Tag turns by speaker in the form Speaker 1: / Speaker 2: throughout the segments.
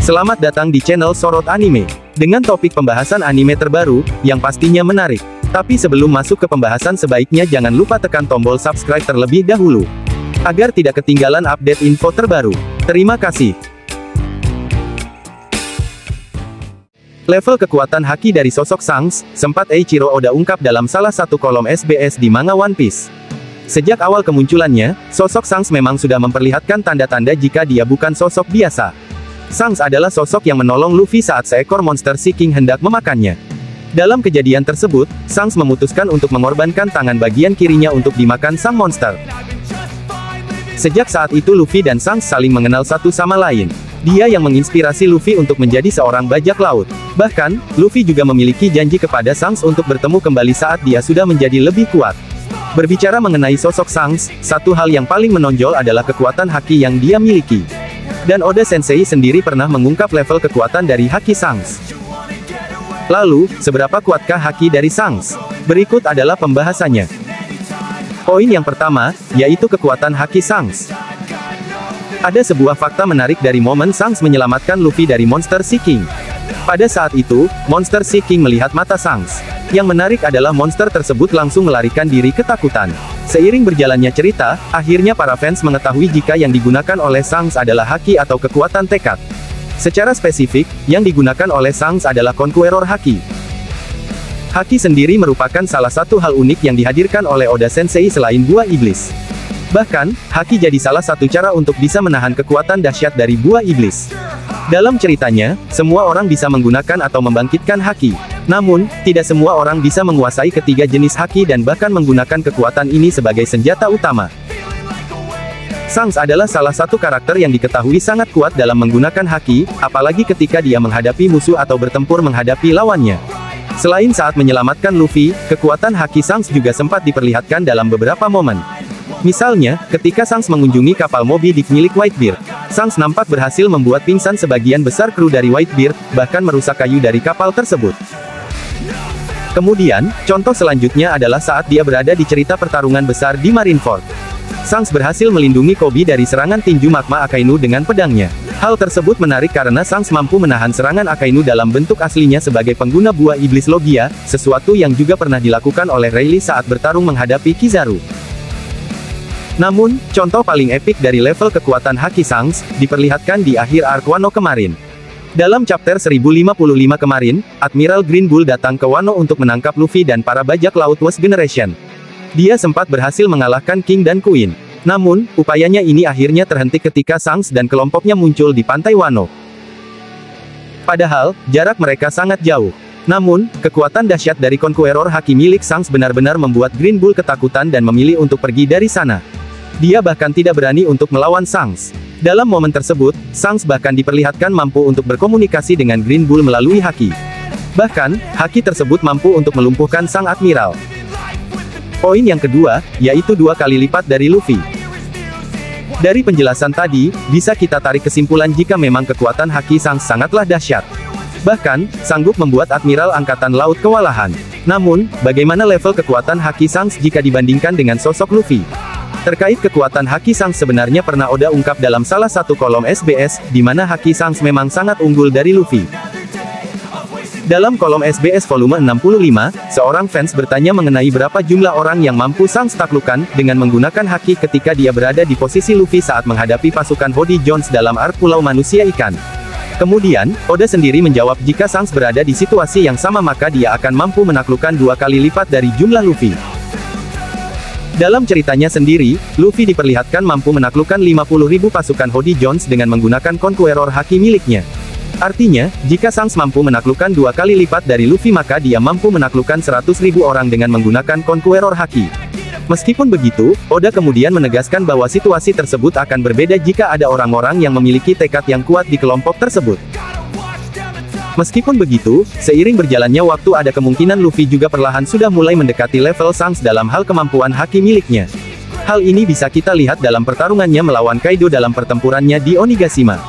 Speaker 1: Selamat datang di channel Sorot Anime. Dengan topik pembahasan anime terbaru, yang pastinya menarik. Tapi sebelum masuk ke pembahasan sebaiknya jangan lupa tekan tombol subscribe terlebih dahulu. Agar tidak ketinggalan update info terbaru. Terima kasih. Level kekuatan haki dari sosok Shanks, sempat Eiichiro Oda ungkap dalam salah satu kolom SBS di manga One Piece. Sejak awal kemunculannya, sosok Shanks memang sudah memperlihatkan tanda-tanda jika dia bukan sosok biasa. Shanks adalah sosok yang menolong Luffy saat seekor monster Sea King hendak memakannya. Dalam kejadian tersebut, Shanks memutuskan untuk mengorbankan tangan bagian kirinya untuk dimakan sang monster. Sejak saat itu Luffy dan Shanks saling mengenal satu sama lain. Dia yang menginspirasi Luffy untuk menjadi seorang bajak laut. Bahkan, Luffy juga memiliki janji kepada Shanks untuk bertemu kembali saat dia sudah menjadi lebih kuat. Berbicara mengenai sosok Shanks, satu hal yang paling menonjol adalah kekuatan haki yang dia miliki. Dan Oda Sensei sendiri pernah mengungkap level kekuatan dari haki Shanks. Lalu, seberapa kuatkah haki dari Shanks? Berikut adalah pembahasannya. Poin yang pertama, yaitu kekuatan haki Shanks. Ada sebuah fakta menarik dari momen Shanks menyelamatkan Luffy dari monster Sea King. Pada saat itu, monster Sea King melihat mata Shanks. Yang menarik adalah monster tersebut langsung melarikan diri ketakutan. Seiring berjalannya cerita, akhirnya para fans mengetahui jika yang digunakan oleh Shanks adalah haki atau kekuatan tekad. Secara spesifik, yang digunakan oleh Shanks adalah Conqueror Haki. Haki sendiri merupakan salah satu hal unik yang dihadirkan oleh Oda Sensei selain buah iblis. Bahkan, haki jadi salah satu cara untuk bisa menahan kekuatan dahsyat dari buah iblis. Dalam ceritanya, semua orang bisa menggunakan atau membangkitkan haki. Namun, tidak semua orang bisa menguasai ketiga jenis haki dan bahkan menggunakan kekuatan ini sebagai senjata utama. Shanks adalah salah satu karakter yang diketahui sangat kuat dalam menggunakan haki, apalagi ketika dia menghadapi musuh atau bertempur menghadapi lawannya. Selain saat menyelamatkan Luffy, kekuatan haki Shanks juga sempat diperlihatkan dalam beberapa momen. Misalnya, ketika Shanks mengunjungi kapal Moby Dick milik Whitebeard, Shanks nampak berhasil membuat pingsan sebagian besar kru dari Whitebeard, bahkan merusak kayu dari kapal tersebut. Kemudian, contoh selanjutnya adalah saat dia berada di cerita pertarungan besar di Marineford. Shanks berhasil melindungi Koby dari serangan tinju magma Akainu dengan pedangnya. Hal tersebut menarik karena Shanks mampu menahan serangan Akainu dalam bentuk aslinya sebagai pengguna buah iblis Logia, sesuatu yang juga pernah dilakukan oleh Rayleigh saat bertarung menghadapi Kizaru. Namun, contoh paling epik dari level kekuatan haki Shanks, diperlihatkan di akhir arc Wano kemarin. Dalam chapter 1055 kemarin, Admiral Green Bull datang ke Wano untuk menangkap Luffy dan para bajak laut West Generation. Dia sempat berhasil mengalahkan King dan Queen. Namun, upayanya ini akhirnya terhenti ketika Shanks dan kelompoknya muncul di pantai Wano. Padahal, jarak mereka sangat jauh. Namun, kekuatan dahsyat dari Conqueror Haki milik Shanks benar-benar membuat Green Bull ketakutan dan memilih untuk pergi dari sana. Dia bahkan tidak berani untuk melawan Shanks. Dalam momen tersebut, Shanks bahkan diperlihatkan mampu untuk berkomunikasi dengan Green Bull melalui haki. Bahkan, haki tersebut mampu untuk melumpuhkan sang admiral. Poin yang kedua, yaitu 2 kali lipat dari Luffy. Dari penjelasan tadi, bisa kita tarik kesimpulan jika memang kekuatan haki Shanks sangatlah dahsyat. Bahkan, sanggup membuat admiral angkatan laut kewalahan. Namun, bagaimana level kekuatan haki Shanks jika dibandingkan dengan sosok Luffy? Terkait kekuatan haki Shanks sebenarnya pernah Oda ungkap dalam salah satu kolom SBS, di mana haki Shanks memang sangat unggul dari Luffy. Dalam kolom SBS volume 65, seorang fans bertanya mengenai berapa jumlah orang yang mampu Shanks taklukkan, dengan menggunakan haki ketika dia berada di posisi Luffy saat menghadapi pasukan Hody Jones dalam arc Pulau Manusia Ikan. Kemudian, Oda sendiri menjawab jika Shanks berada di situasi yang sama maka dia akan mampu menaklukkan 2 kali lipat dari jumlah Luffy. Dalam ceritanya sendiri, Luffy diperlihatkan mampu menaklukkan 50.000 pasukan Hody Jones dengan menggunakan Conqueror Haki miliknya. Artinya, jika Shanks mampu menaklukkan 2 kali lipat dari Luffy maka dia mampu menaklukkan 100.000 orang dengan menggunakan Conqueror Haki. Meskipun begitu, Oda kemudian menegaskan bahwa situasi tersebut akan berbeda jika ada orang-orang yang memiliki tekad yang kuat di kelompok tersebut. Meskipun begitu, seiring berjalannya waktu ada kemungkinan Luffy juga perlahan sudah mulai mendekati level Shanks dalam hal kemampuan haki miliknya. Hal ini bisa kita lihat dalam pertarungannya melawan Kaido dalam pertempurannya di Onigashima.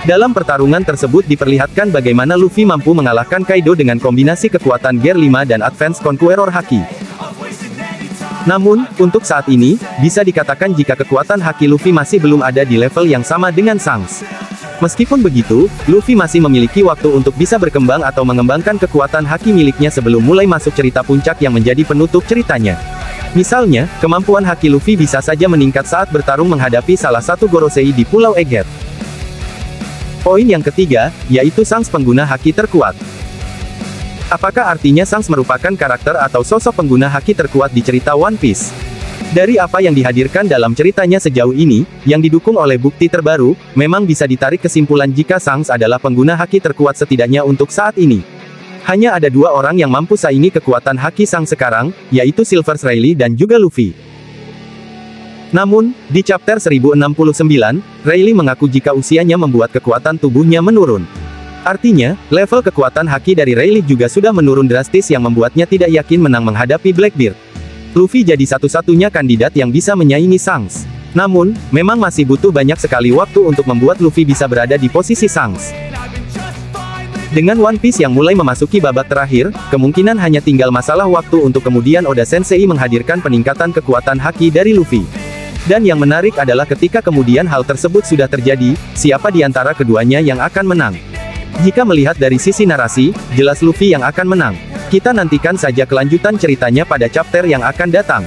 Speaker 1: Dalam pertarungan tersebut diperlihatkan bagaimana Luffy mampu mengalahkan Kaido dengan kombinasi kekuatan Gear 5 dan Advance Conqueror Haki. Namun, untuk saat ini, bisa dikatakan jika kekuatan haki Luffy masih belum ada di level yang sama dengan Shanks. Meskipun begitu, Luffy masih memiliki waktu untuk bisa berkembang atau mengembangkan kekuatan haki miliknya sebelum mulai masuk cerita puncak yang menjadi penutup ceritanya. Misalnya, kemampuan haki Luffy bisa saja meningkat saat bertarung menghadapi salah satu Gorosei di Pulau Egghead. Poin yang ketiga, yaitu Shanks pengguna haki terkuat. Apakah artinya Shanks merupakan karakter atau sosok pengguna haki terkuat di cerita One Piece? Dari apa yang dihadirkan dalam ceritanya sejauh ini, yang didukung oleh bukti terbaru, memang bisa ditarik kesimpulan jika Shanks adalah pengguna haki terkuat setidaknya untuk saat ini. Hanya ada dua orang yang mampu saingi kekuatan haki Shanks sekarang, yaitu Silver Rayleigh dan juga Luffy. Namun, di chapter 1069, Rayleigh mengaku jika usianya membuat kekuatan tubuhnya menurun. Artinya, level kekuatan haki dari Rayleigh juga sudah menurun drastis yang membuatnya tidak yakin menang menghadapi Blackbeard. Luffy jadi satu-satunya kandidat yang bisa menyaingi Shanks. Namun, memang masih butuh banyak sekali waktu untuk membuat Luffy bisa berada di posisi Shanks. Dengan One Piece yang mulai memasuki babak terakhir, kemungkinan hanya tinggal masalah waktu untuk kemudian Oda Sensei menghadirkan peningkatan kekuatan haki dari Luffy. Dan yang menarik adalah ketika kemudian hal tersebut sudah terjadi, siapa di antara keduanya yang akan menang? Jika melihat dari sisi narasi, jelas Luffy yang akan menang. Kita nantikan saja kelanjutan ceritanya pada chapter yang akan datang.